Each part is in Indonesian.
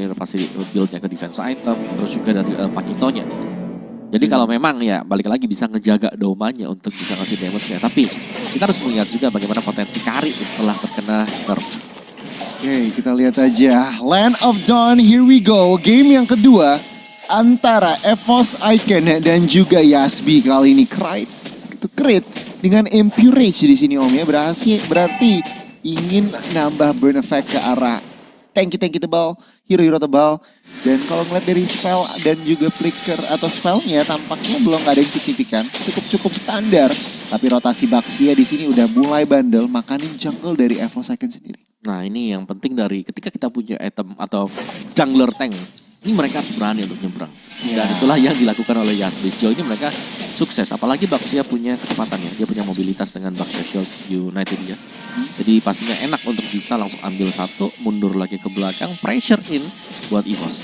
ini pasti build-nya ke defense item, terus juga dari Pakitonya. Jadi kalau memang ya balik lagi bisa ngejaga domanya untuk bisa ngasih damage ya. Tapi kita harus melihat juga bagaimana potensi Kari setelah terkena nerf. Oke, kita lihat aja. Land of Dawn, here we go. Game yang kedua antara EVOS Icon dan juga Yasby kali ini. Crit dengan MP Rage di sini Om ya. Berarti ingin nambah burn effect ke arah tanky tebal, hero tebal. Dan kalau ngeliat dari spell dan juga flicker atau spellnya tampaknya belum ada yang signifikan. Cukup standar. Tapi rotasi Baxia di sini udah mulai bandel makanin jungle dari EVOS Icon sendiri. Nah ini yang penting dari ketika kita punya item atau jungler tank. Ini mereka harus berani untuk nyebrang. Dan itulah yang dilakukan oleh Yasby. Sejauh ini mereka sukses. Apalagi Baxia punya kecepatannya. Dia punya mobilitas dengan Baxia Shield United dia. Jadi pastinya enak untuk bisa langsung ambil satu, mundur lagi ke belakang, pressure in buat EVOS.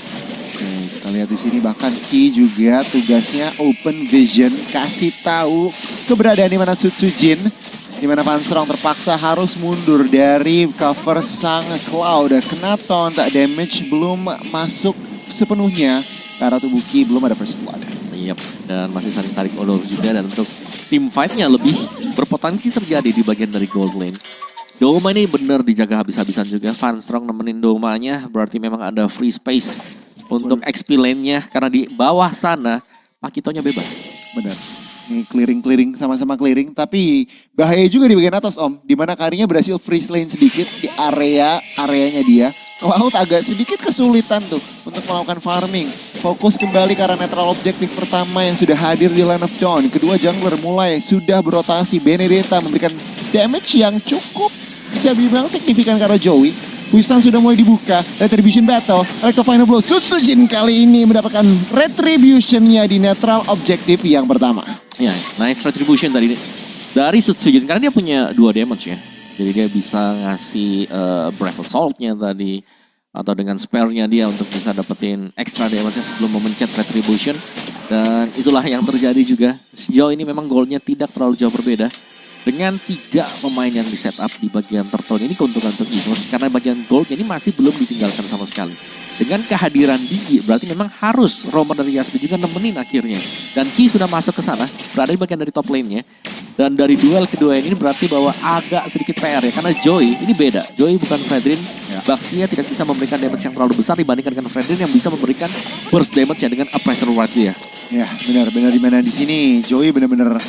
Kita lihat di sini bahkan Ki juga tugasnya open vision, kasih tahu keberadaan di mana Sutsujin, di mana Panserong terpaksa harus mundur dari cover sang Cloud. Kena taunt, damage belum masuk sepenuhnya ke arah tubuh Ki, belum ada first blood. Yep, dan masih saling tarik ulur juga dan untuk team fight-nya lebih berpotensi terjadi di bagian dari gold lane. Doma ini benar dijaga habis-habisan juga. Fanstrong nemenin Domanya, berarti memang ada free space untuk XP lane-nya karena di bawah sana Pakitonya bebas. Benar. Ini clearing sama-sama clearing, tapi bahaya juga di bagian atas Om, di mana Karinya berhasil freeze lane sedikit di areanya dia. Cloud agak sedikit kesulitan tuh untuk melakukan farming. Fokus kembali ke arah netral objektif pertama yang sudah hadir di Land of Dawn. Kedua jungler mulai sudah berotasi. Benedetta memberikan damage yang cukup bisa dibilang signifikan karena Joey. Wisang sudah mulai dibuka. Retribution battle. Electro final blow. Sutsujin kali ini mendapatkan retributionnya di netral objektif yang pertama. Ya, nice retribution tadi dari Sutsujin karena dia punya 2 damage ya. Jadi dia bisa ngasih Breath Assault-nya tadi. Atau dengan spare-nya dia untuk bisa dapetin extra damage-nya sebelum memencet retribution. Dan itulah yang terjadi juga. Sejauh ini memang goalnya tidak terlalu jauh berbeda. Dengan 3 pemain yang di setup di bagian turtle ini keuntungan untuk EVOS. Karena bagian goldnya ini masih belum ditinggalkan sama sekali. Dengan kehadiran Digi berarti memang harus romer dari Yasby juga nemenin akhirnya. Dan Ki sudah masuk ke sana, berada di bagian dari top lane-nya. Dan dari duel kedua ini berarti bahwa agak sedikit PR ya. Karena Joey ini beda. Joey bukan Fredrin. Baxia tidak bisa memberikan damage yang terlalu besar dibandingkan dengan Fredrin yang bisa memberikan burst damage ya dengan Oppressor Ward dia. Ya benar dimana di sini Joey benar-benar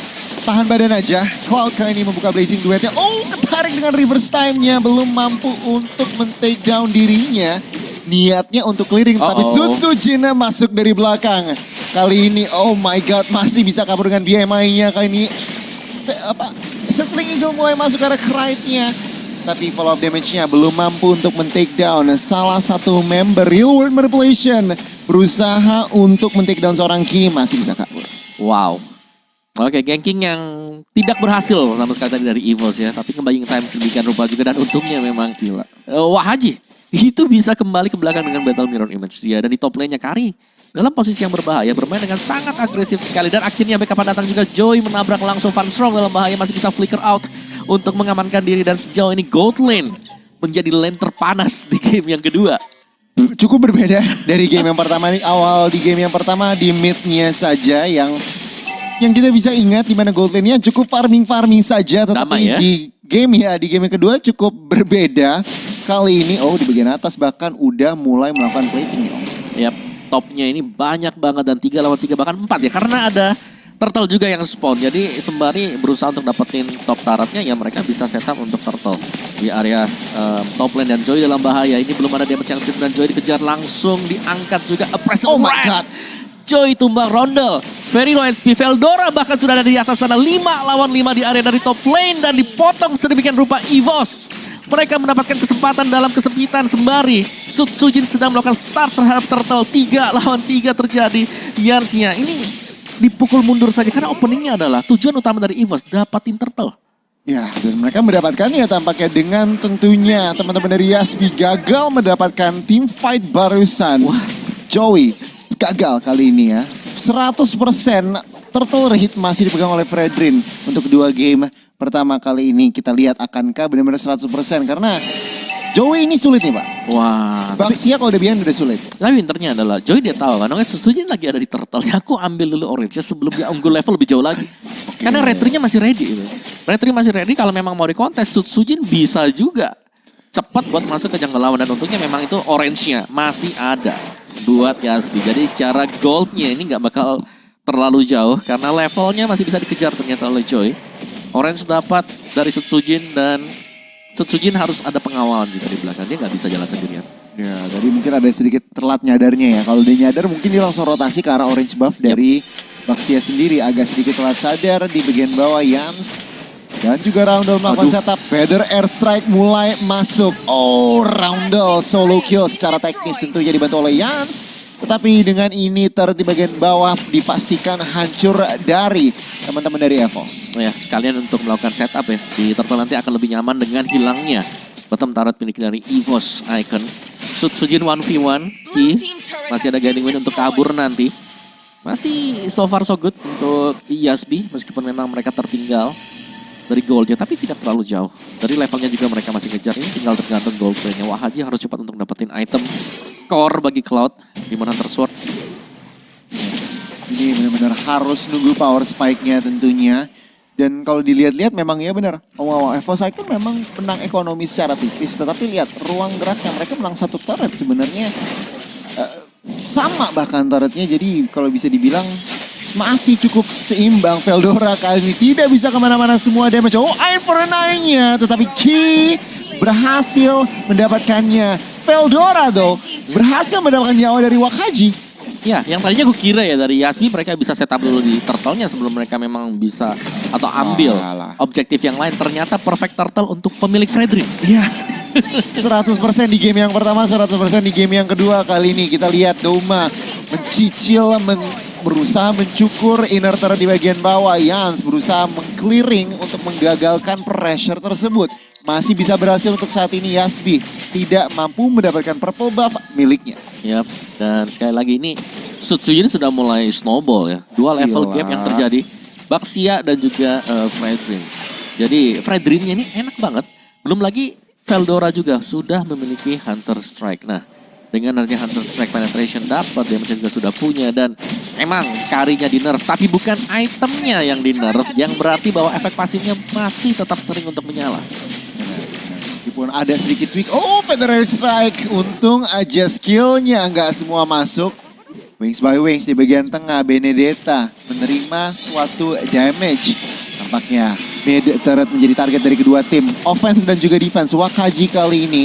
tahan badan aja. Cloud kali ini membuka Blazing Duetnya. Oh, ketarik dengan reverse time-nya. Belum mampu untuk men-take down dirinya. Niatnya untuk clearing, tapi Sutsujin masuk dari belakang. Kali ini, oh my god, masih bisa kabur dengan BMI-nya. Kali ini, Settling Eagle mulai masuk ke arah Krite-nya. Tapi follow up damage-nya belum mampu untuk men-take down. Salah satu member Real World Manipulation berusaha untuk men-take down seorang Ki, masih bisa kabur. Wow. Oke, ganking yang tidak berhasil sama sekali tadi dari EVOS ya. Tapi kembali time sedemikian rupa juga dan untungnya memang gila. Wah Haji, itu bisa kembali ke belakang dengan Battle Mirror Image dia. Dan di top lane-nya Kari dalam posisi yang berbahaya, bermain dengan sangat agresif sekali. Dan akhirnya backup datang juga, Joey menabrak langsung Fanstrong dalam bahaya, masih bisa flicker out untuk mengamankan diri. Dan sejauh ini gold lane menjadi lane terpanas di game yang kedua. Cukup berbeda dari game yang pertama. Awal di game yang pertama di mid-nya saja yang kita bisa ingat di mana gold lane-nya cukup farming saja. Tetapi ya? di game yang kedua cukup berbeda. Kali ini di bagian atas bahkan udah mulai melakukan plating nih Om. Yap, topnya ini banyak banget dan 3 lawan 3 bahkan 4 ya. Karena ada turtle juga yang spawn. Jadi sembari berusaha untuk dapetin top turretnya ya mereka bisa setup untuk turtle. Di area top lane dan Joey dalam bahaya. Ini belum ada damage yang cukup dan Joey dikejar langsung diangkat juga. Oppressor Oh my god. Joey tumbang Rondel. Very low HP. Veldora bahkan sudah ada di atas sana. 5 lawan 5 di area dari top lane dan dipotong sedemikian rupa EVOS. Mereka mendapatkan kesempatan dalam kesempitan sembari Sutsujin sedang melakukan start terhadap turtle. 3 lawan 3 terjadi. Yansnya ini dipukul mundur saja karena openingnya adalah tujuan utama dari EVOS dapatin turtle. Ya, dan mereka mendapatkannya tampaknya dengan tentunya teman-teman dari Yasby gagal mendapatkan team fight barusan. Wah. Joey gagal kali ini ya. 100% turtle hit masih dipegang oleh Fredrin untuk kedua game. Pertama kali ini kita lihat akankah benar-benar 100% karena Joey ini sulit nih Pak. Wah, Baxia kalau udah behind udah sulit. tapi pinternya adalah Joy dia tahu kan, Sutsujin lagi ada di turtle. Ya aku ambil dulu orange sebelum dia unggul level lebih jauh lagi. Karena red tree-nya masih ready gitu. Red tree masih ready kalau memang mau dikontes, Sutsujin bisa juga cepat buat masuk ke jungle lawan. Dan untungnya memang itu orange-nya masih ada buat Yasbi. Jadi secara gold-nya ini nggak bakal terlalu jauh karena levelnya masih bisa dikejar ternyata oleh Joy. Orange dapat dari Sutsujin dan Sutsujin harus ada pengawalan juga di belakang. Dia nggak bisa jalan sendirian. Ya, tadi mungkin ada sedikit telat nyadarnya ya. Kalau dia nyadar mungkin dia langsung rotasi ke arah orange buff dari Baxia sendiri. Agak sedikit telat sadar di bagian bawah Yans. Dan juga Roundel melakukan setup. Feather Airstrike mulai masuk. Oh, Roundel solo kill secara teknis tentunya dibantu oleh Yans. Tetapi dengan ini di bagian bawah dipastikan hancur dari teman-teman dari EVOS. Ya, sekalian untuk melakukan setup ya. Di turtle nanti akan lebih nyaman dengan hilangnya bottom turret milik dari EVOS Icon. Sutsujin 1v1. Masih ada guiding win untuk kabur nanti. Masih so far so good untuk Yasbi. Meskipun memang mereka tertinggal dari goldnya, tapi tidak terlalu jauh. Dari levelnya juga mereka masih ngejar. Ini tinggal tergantung gold play-nya. Wah, Haji harus cepat untuk dapetin item core bagi Cloud di Hunter Sword. Ini benar-benar harus nunggu power spike-nya tentunya. Dan kalau dilihat-lihat memang ya benar. EVOS Icon memang menang ekonomi secara tipis. Tetapi lihat ruang geraknya mereka menang satu turret sebenarnya. Sama bahkan turretnya. Jadi kalau bisa dibilang masih cukup seimbang. Veldora kali ini tidak bisa kemana-mana semua damage. Oh, Iron for a Nine-nya. Tetapi Ki berhasil mendapatkannya. Veldora though berhasil mendapatkan nyawa dari Wakaji. Ya, yang tadinya gue kira ya dari Yasbi mereka bisa setup dulu di turtle-nya sebelum mereka memang bisa atau ambil objektif yang lain. Ternyata perfect turtle untuk pemilik Fredrin. Iya. 100% di game yang pertama, 100% di game yang kedua. Kali ini kita lihat Doma mencicil, berusaha mencukur inner turret di bagian bawah. Yans berusaha mengclearing untuk menggagalkan pressure tersebut. Masih bisa berhasil untuk saat ini Yasbi tidak mampu mendapatkan purple buff miliknya. Yap, dan sekali lagi ini Sutsujin sudah mulai snowball ya. Dua level gap yang terjadi. Baxia dan juga Fredrin. Jadi Fredrinnya ini enak banget. Belum lagi Veldora juga sudah memiliki Hunter Strike. Nah, dengan adanya Hunter Strike penetration dapat, damage juga sudah punya. Dan emang karinya di nerf, tapi bukan itemnya yang di nerf. Yang berarti bahwa efek pasifnya masih tetap sering untuk menyala. Meskipun ada sedikit tweak. Oh, Feather Strike. Untung aja skillnya nggak semua masuk. Wings by Wings di bagian tengah. Benedetta menerima suatu damage. Tampaknya mid turret menjadi target dari kedua tim. Offense dan juga defense. Wakaji kali ini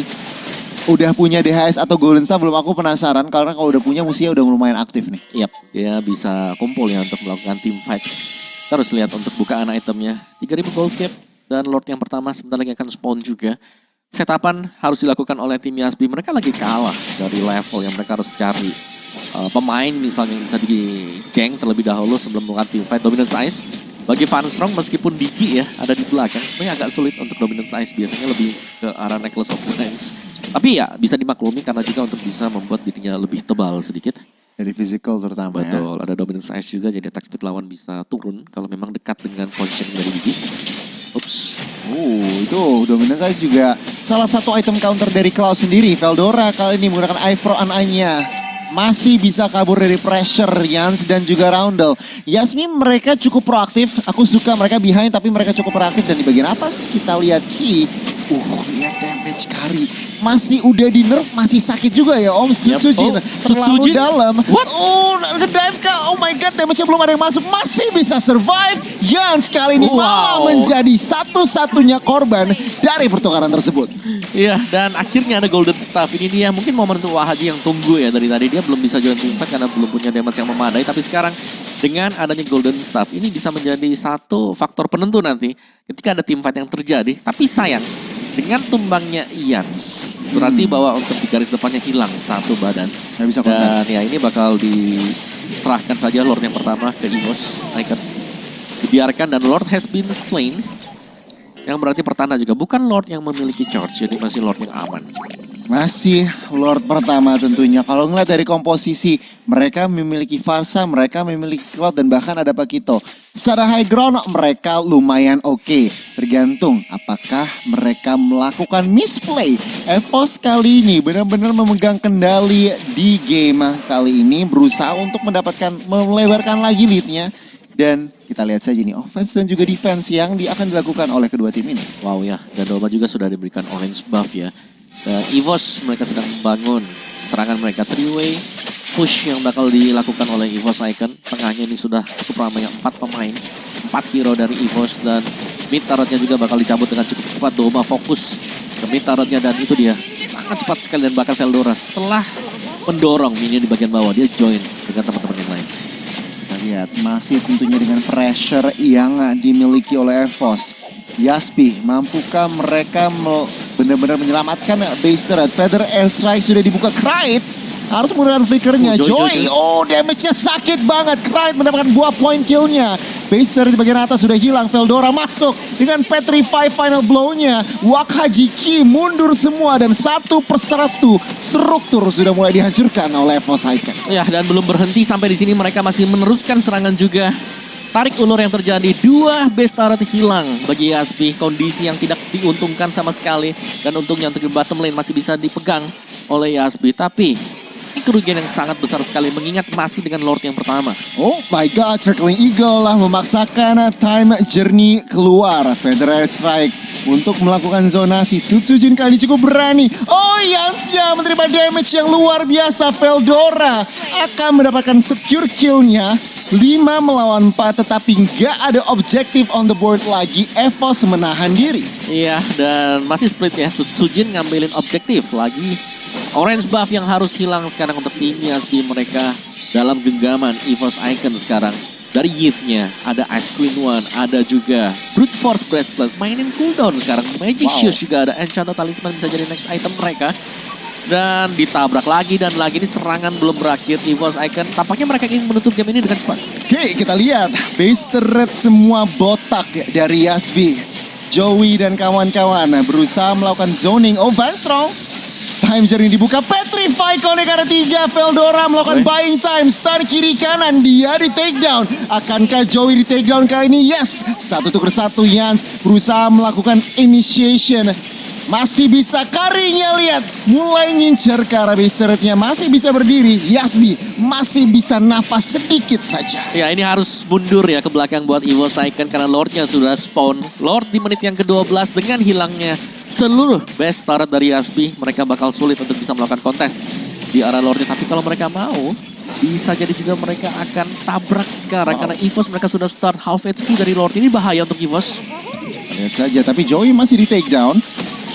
udah punya DHS atau Golden Star belum, aku penasaran. Karena kalau udah punya musuhnya udah lumayan aktif nih. Yap, dia bisa kumpul ya untuk melakukan team fight. Terus lihat untuk bukaan itemnya. 3000 gold cap. Dan Lord yang pertama sebentar lagi akan spawn juga. Setapan harus dilakukan oleh tim Yasbi. Mereka lagi kalah dari level yang mereka harus cari. Pemain misalnya yang bisa di geng terlebih dahulu sebelum melakukan team fight. Dominance Ice. Bagi Van Strong meskipun Digi ya ada di belakang. Sebenarnya agak sulit untuk Dominance Ice. Biasanya lebih ke arah Necklace of Friends. Tapi ya bisa dimaklumi karena juga untuk bisa membuat dirinya lebih tebal sedikit. Dari physical terutama. Betul, ada Dominance Ice juga jadi attack speed lawan bisa turun kalau memang dekat dengan position dari Digi. Ups. Itu Dominance Ice juga salah satu item counter dari Cloud sendiri. Veldora kali ini menggunakan Eye for an Eye-nya. Masih bisa kabur dari pressure Yans dan juga Roundel. Yasmin mereka cukup proaktif. Aku suka mereka behind tapi mereka cukup proaktif. Dan di bagian atas kita lihat Ki. Lihat damage Kari. Masih udah di nerf, masih sakit juga ya Om. Sutsujin terlalu dalam. What? Ngedive kah? Oh my god, damage-nya belum ada yang masuk. Masih bisa survive. Yans kali ini malah menjadi satu-satunya korban dari pertukaran tersebut. Iya, dan akhirnya ada Golden Staff. Ini dia mungkin momen untuk Wahaji yang tunggu ya dari tadi. Dia belum bisa join team fight karena belum punya damage yang memadai. Tapi sekarang dengan adanya Golden Staff ini bisa menjadi satu faktor penentu nanti ketika ada team fight yang terjadi. Tapi sayang, dengan tumbangnya Yans, berarti bahwa untuk di garis depannya hilang satu badan. Nggak bisa kontes. Dan ya ini bakal diserahkan saja Lord yang pertama ke EVOS Icon. Dibiarkan dan Lord has been slain. Yang berarti pertanda juga bukan Lord yang memiliki charge, jadi masih Lord yang aman. Masih Lord pertama tentunya. Kalau ngeliat dari komposisi Mereka memiliki Farsa, mereka memiliki Cloud, dan bahkan ada Pakito. Secara high ground mereka lumayan oke. Tergantung apakah mereka melakukan misplay. EVOS kali ini benar-benar memegang kendali di game kali ini. Berusaha untuk melebarkan lagi leadnya. Dan kita lihat saja nih offense dan juga defense yang akan dilakukan oleh kedua tim ini. Wow ya, dan Doma juga sudah diberikan orange buff ya. Dan EVOS mereka sedang membangun serangan mereka 3-way push yang bakal dilakukan oleh EVOS Icon. Tengahnya ini sudah cukup ramai, 4 pemain, 4 hero dari EVOS, dan mid turretnya juga bakal dicabut dengan cukup cepat. Doma fokus ke mid turretnya dan itu dia sangat cepat sekali, dan bahkan Veldora setelah mendorong minion di bagian bawah dia join dengan teman-teman yang lain. Kita lihat masih tentunya dengan pressure yang dimiliki oleh EVOS. Yaspi, mampukah mereka benar-benar menyelamatkan base turret? Feather Airstrike sudah dibuka. Krait harus menggunakan flickernya. Joy. Oh, damage-nya sakit banget. Krait mendapatkan buah point kill-nya. Base turret di bagian atas sudah hilang. Veldora masuk dengan Petrify final blow-nya. Wakaji Ki mundur semua, dan satu persatu struktur sudah mulai dihancurkan oleh EVOS Icon. Ya, dan belum berhenti sampai di sini, mereka masih meneruskan serangan juga. Tarik ulur yang terjadi, 2 base turret hilang bagi Yaspi. Kondisi yang tidak diuntungkan sama sekali. Dan untungnya untuk di bottom lane masih bisa dipegang oleh Yaspi. Tapi ini kerugian yang sangat besar sekali, mengingat masih dengan Lord yang pertama. Oh my god, Circling Eagle lah memaksakan time journey keluar. Feather Strike untuk melakukan zonasi. Sutsujin kali ini cukup berani. Oh, Yansya menerima damage yang luar biasa. Veldora akan mendapatkan secure kill-nya. 5 melawan 4, tetapi nggak ada objektif on the board lagi. EVOS menahan diri. Iya, dan masih split ya. Sutsujin ngambilin objektif lagi. Orange buff yang harus hilang sekarang untuk tim Yaspi. Mereka dalam genggaman EVOS Icon sekarang. Dari Yves-nya ada Ice Queen One, ada juga Brute Force Breastplate. Mainin cooldown sekarang. Magic Shoes juga ada. Enchanted Talisman bisa jadi next item mereka. Dan ditabrak lagi dan lagi, ini serangan belum berakhir. EVOS Icon tampaknya mereka ingin menutup game ini dengan cepat. Oke, kita lihat base turret semua botak dari Yaspi. Joey dan kawan-kawan berusaha melakukan zoning. Oh, Van Strong. Time journey dibuka. Petrify connect ada 3. Veldora melakukan buying time. Stun kiri kanan. Dia di takedown. Akankah Joey di takedown kali ini? Yes. 1-1 Yans berusaha melakukan initiation. Masih bisa Karinya, lihat. Mulai ngincer ke arah base turretnya. Masih bisa berdiri. Yasbi masih bisa nafas sedikit saja. Ya, ini harus mundur ya ke belakang buat EVOS Icon karena Lordnya sudah spawn. Lord di menit yang ke-12 dengan hilangnya seluruh base turret dari Yasbi. Mereka bakal sulit untuk bisa melakukan kontes di arah Lordnya. Tapi kalau mereka mau, bisa jadi juga mereka akan tabrak sekarang. Karena EVOS mereka sudah start half HP dari Lord. Ini bahaya untuk EVOS. Lihat saja, tapi Joey masih di takedown.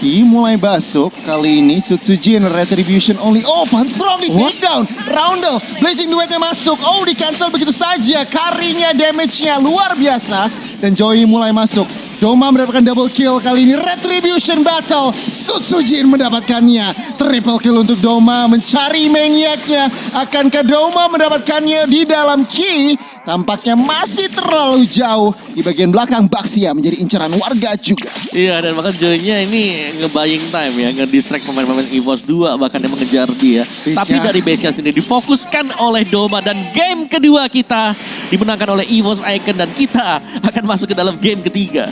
Ki mulai masuk, kali ini Sutsujin Retribution only. Oh, Van Strong di takedown. Roundel, Blazing Duetnya masuk. Oh, di cancel begitu saja. Karinya damage-nya luar biasa. Dan Joey mulai masuk. Doma mendapatkan double kill kali ini. Retribution battle. Sutsujin mendapatkannya. Triple kill untuk Doma. Mencari maniaknya. Akankah Doma mendapatkannya di dalam Ki? Tampaknya masih terlalu jauh. Di bagian belakang Baxia menjadi incaran warga juga. Iya, dan bahkan Joy-nya ini nge-buying time ya. Nge-distract pemain-pemain EVOS 2 bahkan yang mengejar dia. Tapi dari base-nya sendiri difokuskan oleh Doma. Dan game kedua kita dimenangkan oleh EVOS Icon. Dan kita akan masuk ke dalam game ketiga.